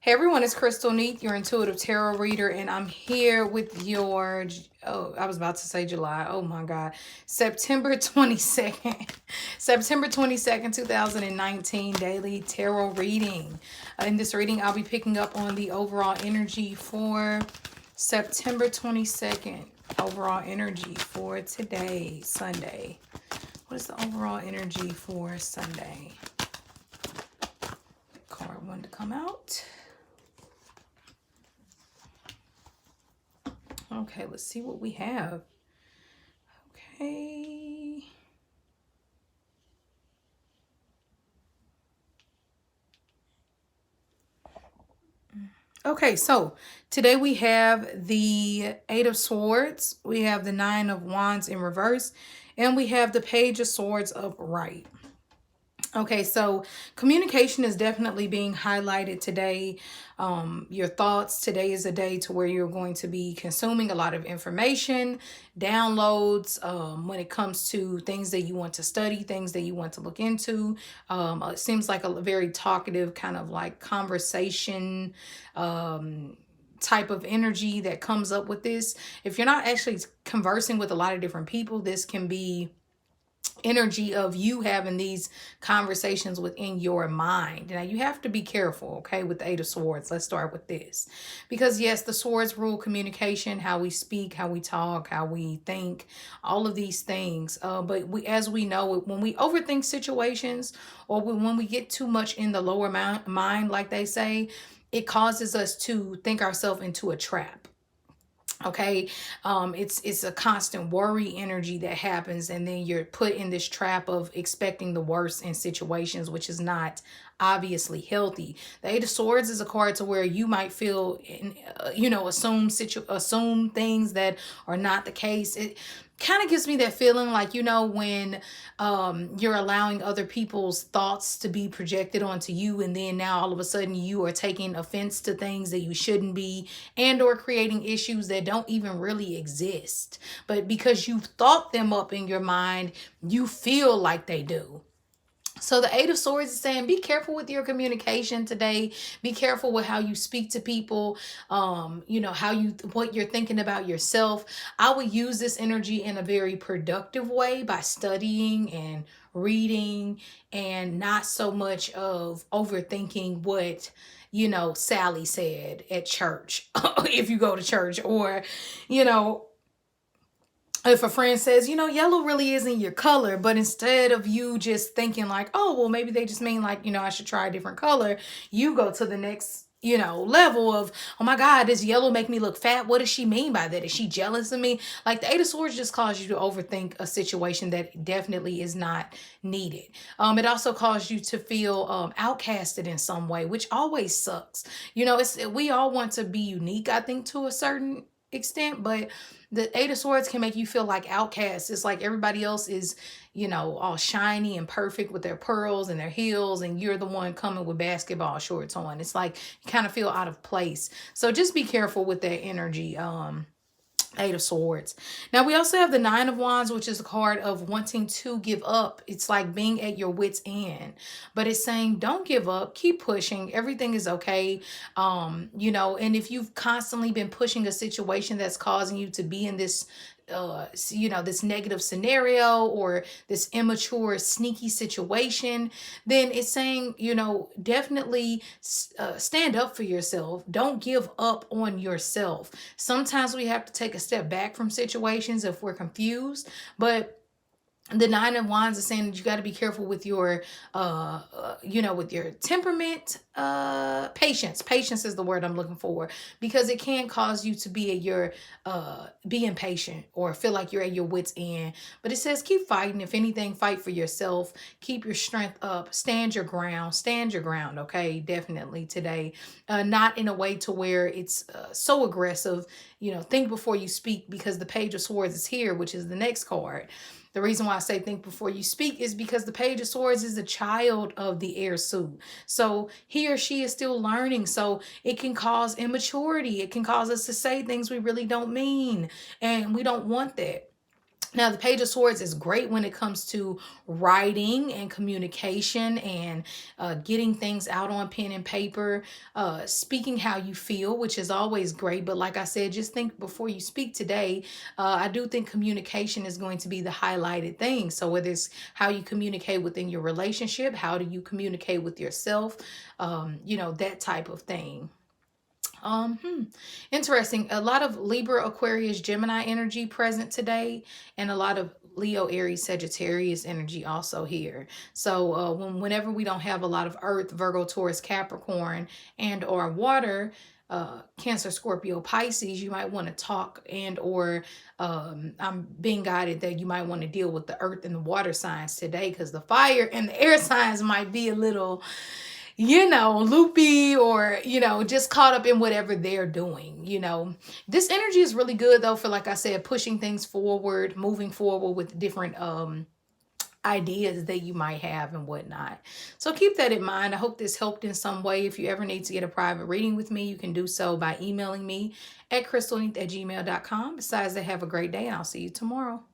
Hey everyone, it's Crystal Neat, your intuitive tarot reader, and I'm here with your, oh, I was about to say July. Oh my God. September 22nd, September 22nd, 2019 daily tarot reading. In this reading, I'll be picking up on the overall energy for September 22nd. Overall energy for today, Sunday. What is the overall energy for Sunday? Card one to come out. Okay, let's see what we have. Okay. Okay, so today we have the Eight of Swords, we have the Nine of Wands in reverse, and we have the Page of Swords upright. Okay, so communication is definitely being highlighted today. Your thoughts, today is a day to where you're going to be consuming a lot of information, downloads, when it comes to things that you want to study, things that you want to look into. It seems like a very talkative kind of like conversation, type of energy that comes up with this. If you're not actually conversing with a lot of different people, this can be energy of you having these conversations within your mind. Now you have to be careful, okay, with the Eight of Swords. Let's start with this. Because yes, the swords rule communication, how we speak, how we talk, how we think, all of these things. But as we know, when we overthink situations or when we get too much in the lower mind, like they say, it causes us to think ourselves into a trap. Okay, it's a constant worry energy that happens, and then you're put in this trap of expecting the worst in situations, which is not obviously healthy. The Eight of Swords is a card to where you might feel assume things that are not the case. It kind of gives me that feeling like, when you're allowing other people's thoughts to be projected onto you, and then now all of a sudden you are taking offense to things that you shouldn't be, and or creating issues that don't even really exist, but because you've thought them up in your mind, you feel like they do. So the Eight of Swords is saying, be careful with your communication today. Be careful with how you speak to people. What you're thinking about yourself. I would use this energy in a very productive way by studying and reading, and not so much of overthinking what Sally said at church. If you go to church, or you know if a friend says, yellow really isn't your color, but instead of you just thinking like, oh, well, maybe they just mean like, I should try a different color, you go to the next, level of, oh my God, does yellow make me look fat? What does she mean by that? Is she jealous of me? Like the Eight of Swords just cause you to overthink a situation that definitely is not needed. It also caused you to feel outcasted in some way, which always sucks. We all want to be unique, I think, to a certain extent, but the Eight of Swords can make you feel like outcasts. It's like everybody else is, all shiny and perfect with their pearls and their heels, and you're the one coming with basketball shorts on. It's like you kind of feel out of place. So just be careful with that energy. Eight of Swords. Now we also have the Nine of Wands, which is a card of wanting to give up. It's like being at your wit's end, but it's saying don't give up, keep pushing. Everything is okay. And if you've constantly been pushing a situation that's causing you to be in this this negative scenario or this immature sneaky situation, then it's saying, definitely stand up for yourself. Don't give up on yourself. Sometimes we have to take a step back from situations if we're confused, but the Nine of Wands is saying that you got to be careful with your with your temperament. Patience is the word I'm looking for, because it can cause you to be at your be impatient or feel like you're at your wit's end. But it says keep fighting. If anything, fight for yourself. Keep your strength up. Stand your ground. Okay, definitely today. Not in a way to where it's so aggressive. Think before you speak, because the Page of Swords is here, which is the next card. The reason why I say think before you speak is because the Page of Swords is a child of the air suit. So he or she is still learning. So it can cause immaturity. It can cause us to say things we really don't mean. And we don't want that. Now, the Page of Swords is great when it comes to writing and communication and getting things out on pen and paper, speaking how you feel, which is always great. But like I said, just think before you speak today. I do think communication is going to be the highlighted thing. So whether it's how you communicate within your relationship, how do you communicate with yourself, that type of thing. Interesting. A lot of Libra, Aquarius, Gemini energy present today, and a lot of Leo, Aries, Sagittarius energy also here. So whenever we don't have a lot of Earth, Virgo, Taurus, Capricorn, and or water, Cancer, Scorpio, Pisces, you might want to talk and or I'm being guided that you might want to deal with the Earth and the water signs today, because the fire and the air signs might be a little loopy, or, just caught up in whatever they're doing. This energy is really good though for, like I said, pushing things forward, moving forward with different ideas that you might have and whatnot. So keep that in mind. I hope this helped in some way. If you ever need to get a private reading with me, you can do so by emailing me at crystalneath@gmail.com. Besides that, have a great day and I'll see you tomorrow.